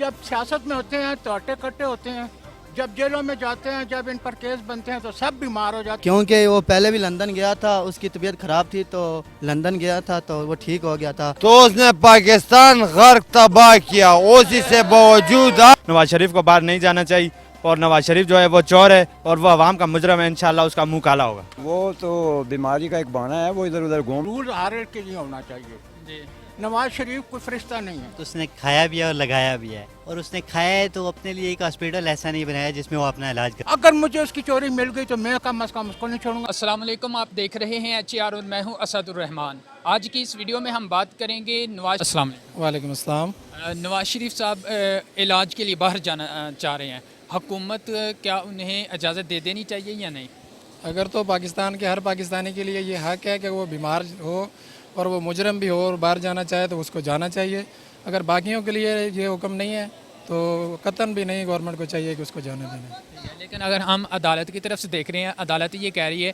जब सियासत में होते हैं तो अट्टे कट्टे होते हैं, जब जेलों में जाते हैं, जब इन पर केस बनते हैं तो सब बीमार हो जाते हैं। क्योंकि वो पहले भी लंदन गया था, उसकी तबीयत खराब थी तो लंदन गया था तो वो ठीक हो गया था। तो उसने पाकिस्तान गर्क तबाह किया, उसी से बावजूद नवाज शरीफ को बाहर नहीं जाना चाहिए और नवाज शरीफ जो है वो चोर है और वो अवाम का मुजरम है, इंशाल्लाह उसका मुंह काला होगा। वो तो बीमारी का एक बहाना है, वो इधर उधर घूम। रूल हर एक के लिए होना चाहिए। नवाज शरीफ कोई फरिश्ता नहीं है। तो उसने खाया भी है और लगाया भी है, और उसने खाया है तो अपने लिए एक हॉस्पिटल ऐसा नहीं बनाया जिसमें वो अपना इलाज करे। अगर मुझे उसकी चोरी मिल गई तो मैं कम अज कम उसको नहीं छोड़ूंगा। अस्सलाम वालेकुम, आप देख रहे हैं HR और मैं हूं असदुर्रहमान। आज की इस वीडियो में हम बात करेंगे वालेकुम अस्सलाम। नवाज शरीफ साहब इलाज के लिए बाहर जाना चाह रहे हैं। हुकूमत क्या उन्हें इजाज़त दे देनी चाहिए या नहीं? अगर तो पाकिस्तान के हर पाकिस्तानी के लिए ये हक है कि वो बीमार हो और वो मुजरम भी हो और बाहर जाना चाहे तो उसको जाना चाहिए। अगर बाकियों के लिए ये हुक्म नहीं है तो कतन भी नहीं गवर्नमेंट को चाहिए कि उसको जाने देना। लेकिन अगर हम अदालत की तरफ से देख रहे हैं, अदालत ये कह रही है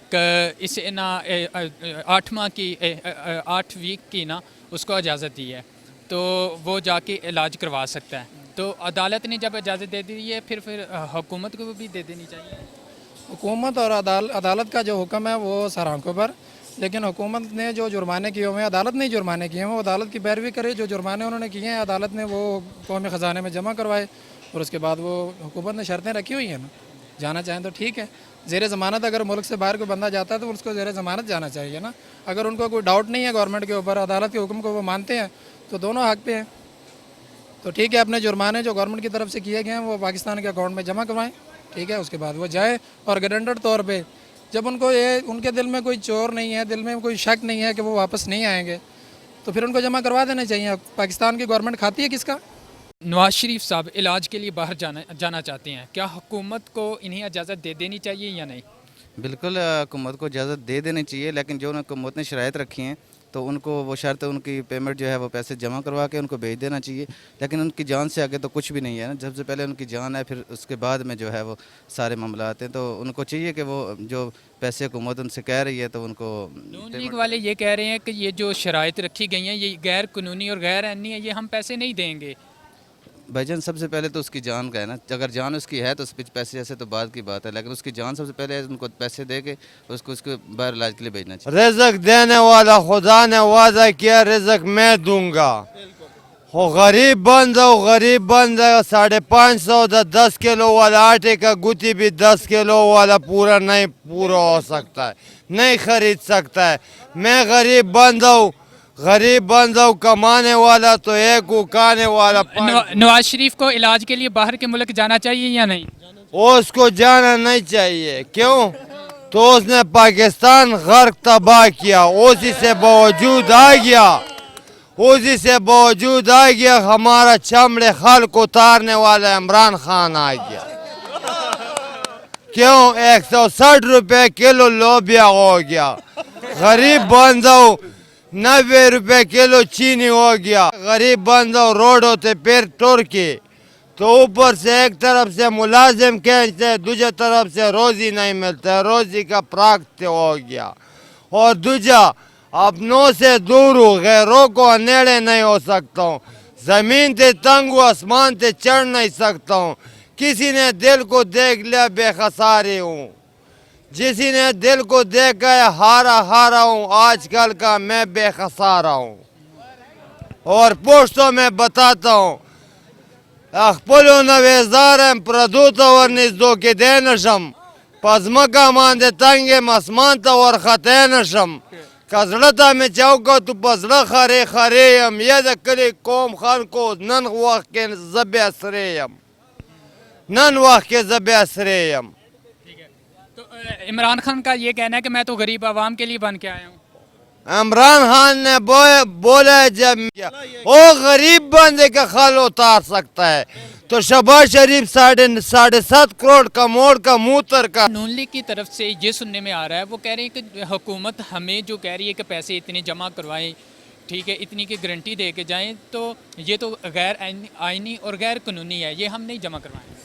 कि इसे ना 8 वीक की ना उसको इजाज़त दी है तो वो जाके इलाज करवा सकता है। तो अदालत ने जब इजाज़त दे दी है फिर हुकूमत को भी दे देनी चाहिए। हुकूमत और अदालत का जो हुक्म है वो सर आंखों पर, लेकिन हुकूमत ने जो जुर्माने किए हुए हैं, अदालत ने जुर्माने किए हैं, वो अदालत की पैरवी करे। जो जुर्माने उन्होंने किए हैं अदालत ने वो कौमी ख़जाने में जमा करवाए और उसके बाद वो हुकूमत ने शर्तें रखी हुई हैं ना, जाना चाहें तो ठीक है। ज़ेर ज़मानत अगर मुल्क से बाहर कोई बंदा जाता है तो उसको ज़ेर ज़मानत जाना चाहिए ना। अगर उनको कोई डाउट नहीं है गवर्नमेंट के ऊपर, अदालत के हुक्म को वो मानते हैं तो दोनों हक पे हैं। तो ठीक है, अपने जुर्माने जो गवर्नमेंट की तरफ से किए गए हैं वो पाकिस्तान के अकाउंट में जमा करवाएं, ठीक है। उसके बाद वो जाए और गारंटर तौर पे जब उनको ये उनके दिल में कोई चोर नहीं है, दिल में कोई शक नहीं है कि वो वापस नहीं आएंगे, तो फिर उनको जमा करवा देना चाहिए। पाकिस्तान की गवर्नमेंट खाती है किसका? नवाज शरीफ साहब इलाज के लिए बाहर जाना चाहते हैं, क्या हुकूमत को इन्हें इजाज़त दे देनी चाहिए या नहीं? बिल्कुल हुकूमत को इजाज़त दे देनी चाहिए, लेकिन जो हुकूमत ने शराइत रखी हैं तो उनको वो शर्त उनकी पेमेंट जो है वो पैसे जमा करवा के उनको भेज देना चाहिए। लेकिन उनकी जान से आगे तो कुछ भी नहीं है ना। सबसे पहले उनकी जान है, फिर उसके बाद में जो है वो सारे मामला आते हैं। तो उनको चाहिए कि वो जो पैसे हुकूमत उनसे कह रही है तो उनको। नून लीग वाले ये कह रहे हैं कि ये जो शराइत रखी गई हैं ये गैर कानूनी और गैर आईनी है, ये हम पैसे नहीं देंगे। भाईजान सबसे पहले तो उसकी जान का है ना, अगर जान उसकी है तो उस पैसे ऐसे तो बाद की बात है, लेकिन उसकी जान सबसे पहले उनको पैसे दे के उसको बाहर इलाज के लिए भेजना चाहिए। रिज़्क़ देने वाला खुदा ने वादा किया, रिज़्क़ मैं दूंगा। हो गरीब बन जाओ, गरीब बन जाओ। 550 10 किलो वाला आटे का गुत्ती भी 10 किलो वाला पूरा हो सकता है, नहीं खरीद सकता है। मैं गरीब बन जाऊँ, कमाने वाला तो एक उकाने वाला। नवाज शरीफ को इलाज के लिए बाहर के मुल्क जाना चाहिए या नहीं? उसको जाना नहीं चाहिए। क्यों? तो उसने पाकिस्तान गर्क तबाह किया, उसी से बावजूद आ गया हमारा चमड़े खल्क उतारने वाला इमरान खान आ गया। क्यों? 160 रुपए किलो लोबिया हो गया। गरीब बन जाओ, 90 रुपए किलो चीनी हो गया। गरीब बन जाओ, रोड होते फिर तुर्की, तो ऊपर से एक तरफ से मुलाजिम कहते, दूसरी तरफ से रोजी नहीं मिलता, रोजी का प्राप्त हो गया। और दूसरा अपनों से दूर हूँ, गैरों को नेड़े नहीं हो सकता हूँ, जमीन से तंग हूँ, आसमान से चढ़ नहीं सकता हूँ। किसी ने दिल को देख लिया बेखसारी हूँ, जिसी ने दिल को देखा है हारा हूँ। आजकल का मैं बेखसारा हूँ और पुश्तों में बताता हूँ, अखपुलो नवेज़ारम प्रदूता वर्निज़दो के देनशम पज़मका मांदे तंगे मसमानता और खतेनशम कज़ड़ता में चौको तु पज़ड़ा खरेयम यद कली कौम खान को नन वक्त के ज़बे असरेयम। तो इमरान खान का ये कहना है कि मैं तो गरीब आवाम के लिए बन के आया हूँ। इमरान खान ने बोला जब वो गरीब बंदे का खल उतार सकता है तो शहबाज शरीफ 7.5 करोड़ का मोड़ का मूतर का। नून लीग की तरफ से ये सुनने में आ रहा है, वो कह रहे हैं कि हुकूमत हमें जो कह रही है कि पैसे इतने जमा करवाएं, ठीक है, इतनी की गारंटी दे के जाएं, तो ये तो गैर आईनी और गैर कानूनी है, ये हम नहीं जमा करवाएं।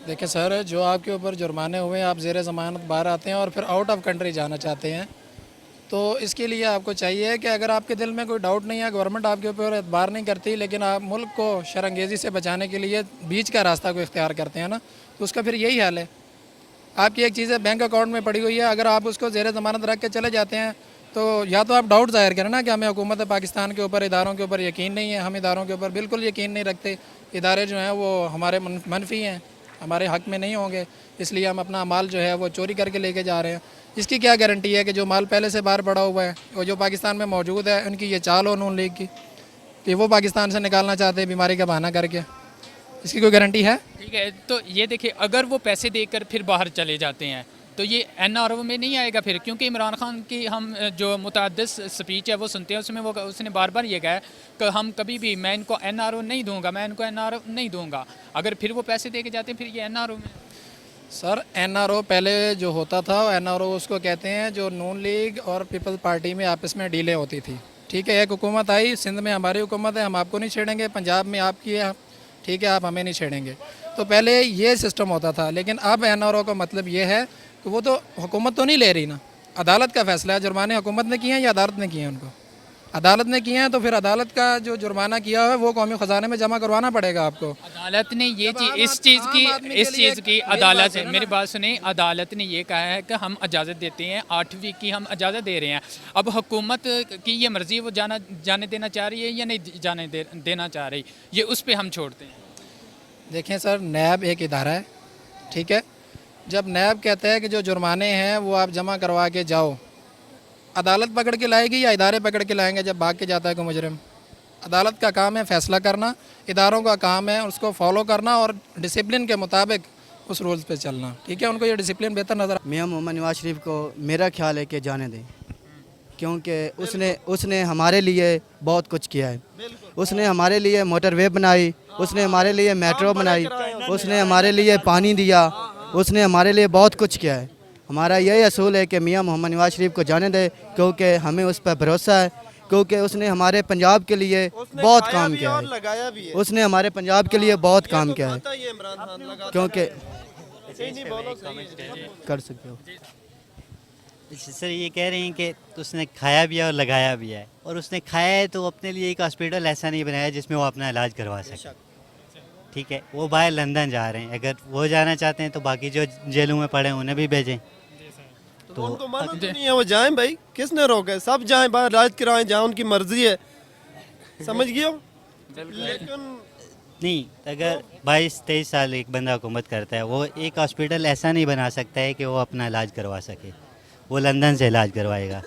देखिए सर, जो आपके ऊपर जुर्माने हुए, आप ज़ेर ज़मानत बाहर आते हैं और फिर आउट ऑफ कंट्री जाना चाहते हैं, تو اس کے لیے آپ کو چاہیے کہ اگر آپ کے دل میں کوئی ڈاؤٹ نہیں ہے, گورنمنٹ آپ کے اوپر اعتبار نہیں کرتی, لیکن آپ ملک کو شرانگیزی سے بچانے کے لیے بیچ کا راستہ کو اختیار کرتے ہیں نا, تو اس کا پھر یہی حال ہے. آپ کی ایک چیز ہے بینک اکاؤنٹ میں پڑی ہوئی ہے, اگر آپ اس کو زیر ضمانت رکھ کے چلے جاتے ہیں تو یا تو آپ ڈاؤٹ ظاہر کریں نا کہ ہمیں حکومت پاکستان کے اوپر, اداروں کے اوپر یقین نہیں ہے, ہم اداروں کے اوپر بالکل یقین نہیں رکھتے, ادارے جو ہیں وہ ہمارے منفی ہیں, ہمارے حق میں نہیں ہوں گے, اس لیے ہم اپنا مال جو ہے وہ چوری کر کے لے کے جا رہے ہیں. اس کی کیا گارنٹی ہے کہ جو مال پہلے سے باہر پڑا ہوا ہے اور جو پاکستان میں موجود ہے, ان کی یہ چال ہو نون لیگ کی کہ وہ پاکستان سے نکالنا چاہتے ہیں بیماری کا بہانہ کر کے, اس کی کوئی گارنٹی ہے؟ ٹھیک ہے, تو یہ دیکھیں اگر وہ پیسے دے کر پھر باہر چلے جاتے ہیں تو یہ این آر او میں نہیں آئے گا پھر, کیونکہ عمران خان کی ہم جو متعدد سپیچ ہے وہ سنتے ہیں, اس میں وہ اس نے بار بار یہ کہا ہے کہ ہم کبھی بھی میں ان کو این آر او نہیں دوں گا, میں ان کو این آر او نہیں دوں گا. اگر پھر وہ پیسے دے کے جاتے ہیں پھر یہ این آر او میں. سر این آر او پہلے جو ہوتا تھا, این آر او اس کو کہتے ہیں جو نون لیگ اور پیپل پارٹی میں آپس میں ڈیلیں ہوتی تھی. ٹھیک ہے, ایک حکومت آئی, سندھ میں ہماری حکومت ہے, ہم آپ کو نہیں چھیڑیں گے, پنجاب میں آپ کی ہے, ٹھیک ہے, آپ ہمیں نہیں چھیڑیں گے. تو پہلے یہ سسٹم ہوتا تھا, لیکن اب این آر او کا مطلب یہ ہے کہ وہ تو حکومت تو نہیں لے رہی نا, عدالت کا فیصلہ ہے. جرمانے حکومت نے کیے ہیں یا عدالت نے کیے ہیں؟ ان کو عدالت نے کیے ہیں, تو پھر عدالت کا جو جرمانہ کیا ہے وہ قومی خزانے میں جمع کروانا پڑے گا آپ کو. عدالت نے یہ اس چیز کی عدالت, میری بات سنیں, عدالت نے یہ کہا ہے کہ ہم اجازت دیتے ہیں, 8ویں کی ہم اجازت دے رہے ہیں. اب حکومت کی یہ مرضی, وہ جانے دینا چاہ رہی ہے یا نہیں جانے دینا چاہ رہی, یہ اس پہ ہم چھوڑتے ہیں. دیکھیں سر, نیب ایک ادارہ ہے, ٹھیک ہے, جب نیب کہتا ہے کہ جو جرمانے ہیں وہ آپ جمع کروا کے جاؤ, عدالت پکڑ کے لائے گی یا ادارے پکڑ کے لائیں گے جب بھاگ کے جاتا ہے کوئی مجرم؟ عدالت کا کام ہے فیصلہ کرنا, اداروں کا کام ہے اس کو فالو کرنا اور ڈسپلن کے مطابق اس رولز پہ چلنا. ٹھیک ہے, ان کو یہ ڈسپلن بہتر نظر. میاں محمد نواز شریف کو میرا خیال ہے کہ جانے دیں, کیونکہ اس نے ہمارے لیے بہت کچھ کیا ہے. اس نے ہمارے لیے موٹر وے بنائی, اس نے ہمارے لیے میٹرو بنائی, اس نے ہمارے لیے پانی دیا, اس نے ہمارے لیے بہت کچھ کیا ہے. ہمارا یہی اصول ہے کہ میاں محمد نواز شریف کو جانے دے, کیونکہ ہمیں اس پہ بھروسہ ہے, کیونکہ اس نے ہمارے پنجاب کے لیے بہت کام کیا ہے. اس نے ہمارے پنجاب کے لیے بہت کام کیا ہے, کیونکہ کر سکتے ہو. سر یہ کہہ رہے ہیں کہ اس نے کھایا بھی ہے اور لگایا بھی ہے, اور اس نے کھایا ہے تو اپنے لیے ایک ہاسپٹل ایسا نہیں بنایا جس میں وہ اپنا علاج کروا سکے. ٹھیک ہے, وہ باہر لندن جا رہے ہیں, اگر وہ جانا چاہتے ہیں تو باقی جو جیلوں میں پڑے ہیں انہیں بھی بھیجیں. تو ان کو منع تو نہیں ہے, وہ جائیں بھائی, کس نے روکا ہے؟ سب جائیں باہر علاج کرائیں جہاں ان کی مرضی ہے, سمجھ گئے ہو. لیکن نہیں, اگر 22-23 سال ایک بندہ حکومت کرتا ہے, وہ ایک ہاسپٹل ایسا نہیں بنا سکتا ہے کہ وہ اپنا علاج کروا سکے, وہ لندن سے علاج کروائے گا.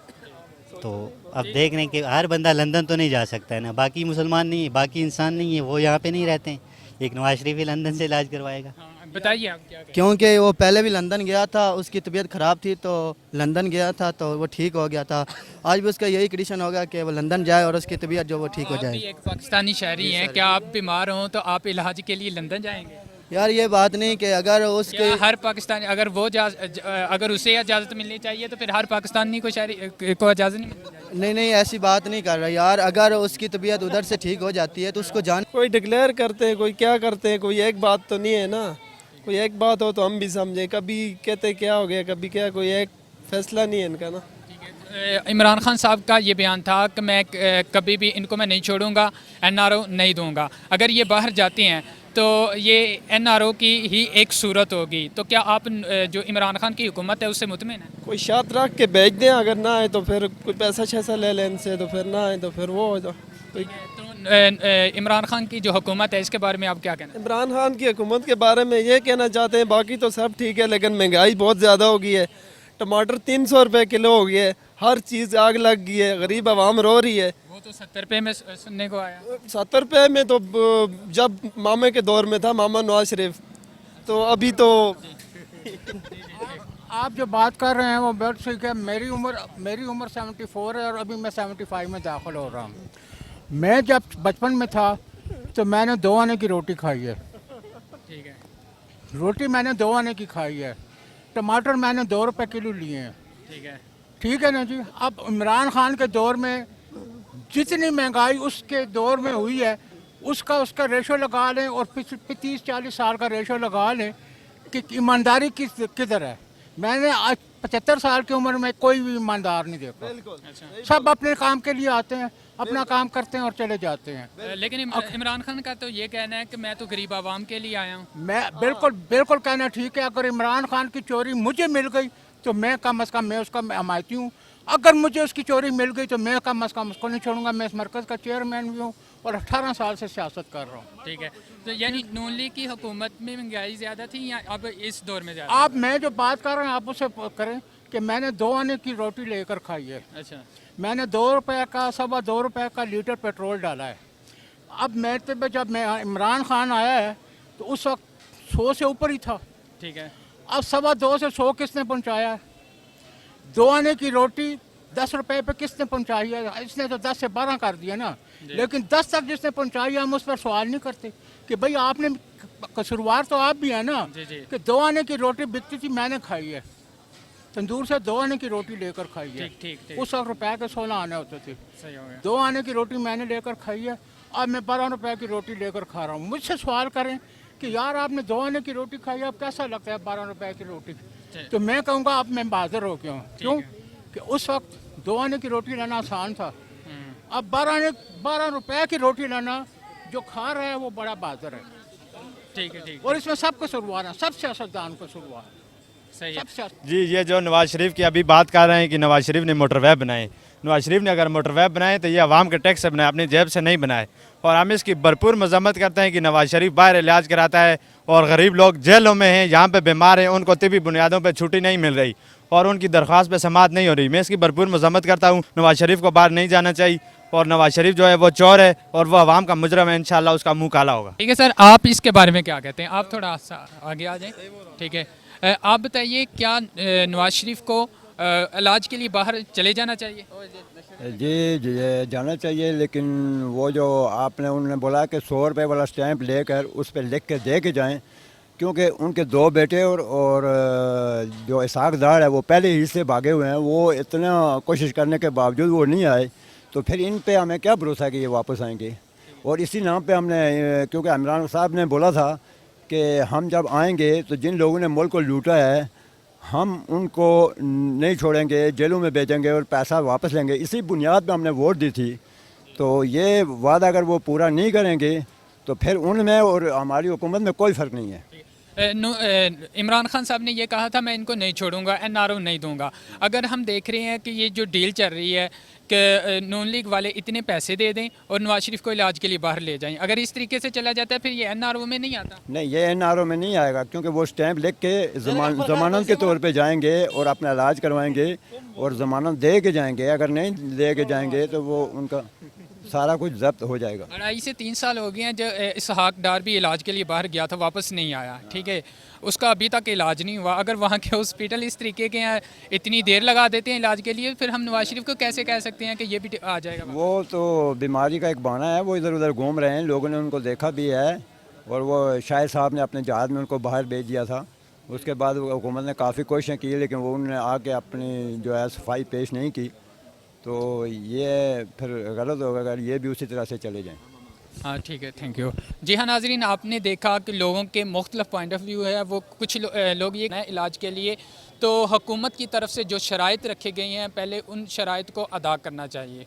تو اب دیکھ رہے ہیں کہ ہر بندہ لندن تو نہیں جا سکتا ہے نا, باقی مسلمان نہیں ہے, باقی انسان نہیں ہے, وہ یہاں پہ نہیں رہتے ہیں. ایک نواز شریف ہی لندن سے علاج کروائے گا. بتائیے آپ کیا. کیونکہ وہ پہلے بھی لندن گیا تھا, اس کی طبیعت خراب تھی تو لندن گیا تھا تو وہ ٹھیک ہو گیا تھا. آج بھی اس کا یہی کنڈیشن ہوگا کہ وہ لندن جائے اور اس کی طبیعت جو وہ ٹھیک ہو آپ جائے. بھی ایک پاکستانی شہری ہیں, کیا آپ بیمار ہوں تو آپ علاج کے لیے لندن جائیں گے؟ یار یہ بات نہیں کہ اگر اس کے ہر پاکستانی اگر اسے اجازت ملنی چاہیے تو پھر ہر پاکستانی کو شہری کو اجازت نہیں ملنی چاہیے. نہیں ایسی بات نہیں کر رہا یار, اگر اس کی طبیعت ادھر سے ٹھیک ہو جاتی ہے تو اس کو جان. کوئی ڈکلیئر کرتے ہیں, کوئی کیا کرتے ہیں, کوئی ایک بات تو نہیں ہے نا. کوئی ایک بات ہو تو ہم بھی سمجھیں, کبھی کہتے کیا ہو گیا, کبھی کیا, کوئی ایک فیصلہ نہیں ہے ان کا نا. عمران خان صاحب کا یہ بیان تھا کہ میں کبھی بھی ان کو میں نہیں چھوڑوں گا, این آر او نہیں دوں گا. اگر یہ باہر جاتے ہیں تو یہ این آر او کی ہی ایک صورت ہوگی. تو کیا آپ جو عمران خان کی حکومت ہے اس سے مطمئن ہیں؟ کوئی شرط رکھ کے بھیج دیں, اگر نہ آئے تو پھر کوئی پیسہ شیسا لے لیں ان سے, تو پھر نہ آئے تو پھر وہ ہو جائے. تو عمران خان کی جو حکومت ہے اس کے بارے میں آپ کیا کہنا ہیں؟ عمران خان کی حکومت کے بارے میں یہ کہنا چاہتے ہیں, باقی تو سب ٹھیک ہے, لیکن مہنگائی بہت زیادہ ہو گئی ہے. ٹماٹر 300 روپے کلو ہو گئی ہے, ہر چیز آگ لگ گئی ہے, غریب عوام رو رہی ہے. وہ تو 70 روپے میں سننے کو آیا. 70 روپے میں تو جب مامے کے دور میں تھا, ماما نواز شریف, تو ابھی تو. آپ جو بات کر رہے ہیں وہ بہت ٹھیک ہے. میری عمر 74 ہے اور ابھی میں 75 میں داخل ہو رہا ہوں. میں جب بچپن میں تھا تو میں نے 2 آنے کی روٹی کھائی ہے. ٹھیک ہے, روٹی میں نے 2 آنے کی کھائی ہے. ٹماٹر میں نے 2 روپے کلو لیے ہیں. ٹھیک ہے, ٹھیک ہے نا جی. اب عمران خان کے دور میں جتنی مہنگائی اس کے دور میں ہوئی ہے اس کا ریشو لگا لیں, اور 30-40 سال کا ریشو لگا لیں کہ ایمانداری کدھر ہے. میں نے آج 75 साल की उम्र में कोई भी ईमानदार नहीं देखा। सब अपने काम के लिए आते हैं, अपना काम करते हैं और चले जाते हैं। लेकिन इमरान खान का तो ये कहना है कि मैं तो गरीब आवाम के लिए आया हूँ। मैं बिल्कुल कहना ठीक है। अगर इमरान खान की चोरी मुझे मिल गई तो मैं कम अज़ कम मैं उसका हमायती हूँ। अगर मुझे उसकी चोरी मिल गई तो मैं कम अज़ कम उसको नहीं छोड़ूंगा। मैं इस मरकज़ का चेयरमैन भी हूँ और 18 साल से सियासत कर रहा हूँ। ठीक है, तो यानी नून लीग की हुकूमत में महंगाई ज़्यादा थी या अब इस दौर में ज़्यादा? आप मैं जो बात कर रहे हैं आप उससे करें कि मैंने 2 आने की रोटी लेकर खाई है। अच्छा, मैंने 2 रुपये का 2.25 रुपये का लीटर पेट्रोल डाला है। अब मेरे पे जब मैं इमरान खान आया है तो उस वक्त 100 से ऊपर ही था। ठीक है, अब 2.25 से 100 किसने पहुंचाया है? 2 आने की रोटी 10 रुपए पे किसने पहुंचाई है? इसने तो 10 से 12 कर दिया ना। लेकिन 10 तक जिसने पहुंचाई है हम उस पर सवाल नहीं करते कि भाई आपने कसूरवार तो आप भी है ना। जी जी, कि 2 आने की रोटी बिकती थी, मैंने खाई है तंदूर से 2 आने की रोटी लेकर खाई है। ठीक ठीक ठीक, उस वक्त रुपए के 16 आने होते थे। सही हो गया। 2 आने की रोटी मैंने लेकर खाई है, अब मैं 12 रुपए की रोटी लेकर खा रहा हूँ। मुझसे सवाल करें कि यार आपने 2 आने की रोटी खाई है, अब कैसा लगता है 12 रुपए की रोटी? तो मैं कहूँगा अब मैं बहादुर हो गया हूँ। क्यों कि उस वक्त 2 आने की रोटी लेना आसान था, अब 12 रुपए की रोटी लेना जो खा रहा है वो बड़ा बहादुर है। ठीक है, ठीक, और इसमें सब कसूरवार है, सब सियासतदान कसूरवार है, सही है। सब सियासत। जी, ये जो नवाज शरीफ की अभी बात कर रहे हैं कि नवाज शरीफ ने मोटरवे बनाए, नवाज शरीफ ने अगर मोटरवे बनाए तो ये आवाम के टैक्स से बनाए, अपनी जेब से नहीं बनाए। और हम इसकी भरपूर मजम्मत करते हैं कि नवाज शरीफ बाहर इलाज कराता है और गरीब लोग जेलों में हैं, यहाँ पे बीमार हैं, उनको तिबी बुनियादों पे छुट्टी नहीं मिल रही और उनकी दरख्वास्त पे समाअत नहीं हो रही। मैं इसकी भरपूर मजम्मत करता हूँ। नवाज शरीफ को बाहर नहीं जाना चाहिए और नवाज शरीफ जो है वो चोर है और वो आवाम का मुजरम है, इंशाल्लाह उसका मुंह काला होगा। ठीक है सर, आप इसके बारे में क्या कहते हैं? आप थोड़ा आगे आ जाएं। ठीक है, आप बताइए क्या नवाज शरीफ को इलाज के लिए बाहर चले जाना चाहिए? जी जाना चाहिए, लेकिन वो जो आपने उन्होंने बोला कि 100 रुपये वाला स्टैंप लेकर उस पर लिख के दे के जाएँ, क्योंकि उनके 2 बेटे और जो इसाकदार है वो पहले ही से भागे हुए हैं। वो इतना कोशिश करने के बावजूद वो नहीं आए, तो फिर इन पे हमें क्या भरोसा है कि ये वापस आएंगे? और इसी नाम पे हमने, क्योंकि इमरान साहब ने बोला था कि हम जब आएंगे तो जिन लोगों ने मुल्क को लूटा है हम उनको नहीं छोड़ेंगे, जेलों में भेजेंगे और पैसा वापस लेंगे। इसी बुनियाद पे हमने वोट दी थी। तो ये वादा अगर वो पूरा नहीं करेंगे तो फिर उनमें और हमारी हुकूमत में कोई फ़र्क नहीं है। इमरान खान साहब ने ये कहा था मैं इनको नहीं छोड़ूंगा, एनआरओ नहीं दूंगा। अगर हम देख रहे हैं कि ये जो डील चल रही है कि नून लीग वाले इतने पैसे दे दें और नवाज शरीफ को इलाज के लिए बाहर ले जाएं, अगर इस तरीके से चला जाता है फिर ये एनआरओ में नहीं आता? नहीं, ये एनआरओ में नहीं आएगा, क्योंकि वो स्टैंप लिख के ज़मानत के तौर पे जाएंगे और अपना इलाज करवाएंगे और ज़मानत दे के जाएंगे। अगर नहीं दे के जाएंगे तो वो उनका सारा कुछ जब्त हो जाएगा। 2.5 से 3 साल हो गए हैं। जो इसहाक डार भी इलाज के लिए बाहर गया था, वापस नहीं आया। ठीक है, उसका अभी तक इलाज नहीं हुआ। अगर वहाँ के हॉस्पिटल इस तरीके के हैं, इतनी देर लगा देते हैं इलाज के लिए, फिर हम नवाज शरीफ को कैसे कह सकते हैं कि ये भी आ जाएगा? वो तो बीमारी का एक बहाना है, वो इधर उधर घूम रहे हैं, लोगों ने उनको देखा भी है और वो शाहिद साहब ने अपने जहाज़ में उनको बाहर भेज दिया था। उसके बाद हुकूमत ने काफ़ी कोशिशें की, लेकिन वो उन्होंने आके अपनी जो है सफाई पेश नहीं की। तो ये फिर गलत होगा अगर ये भी उसी तरह से चले जाएं। हाँ ठीक है, थैंक यू। जी हाँ नाजरीन, आपने देखा कि लोगों के मुख्तलिफ पॉइंट ऑफ व्यू है। वो कुछ लोग ये नए इलाज के लिए तो हुकूमत की तरफ से जो शराइत रखे गए हैं पहले उन शराइत को अदा करना चाहिए।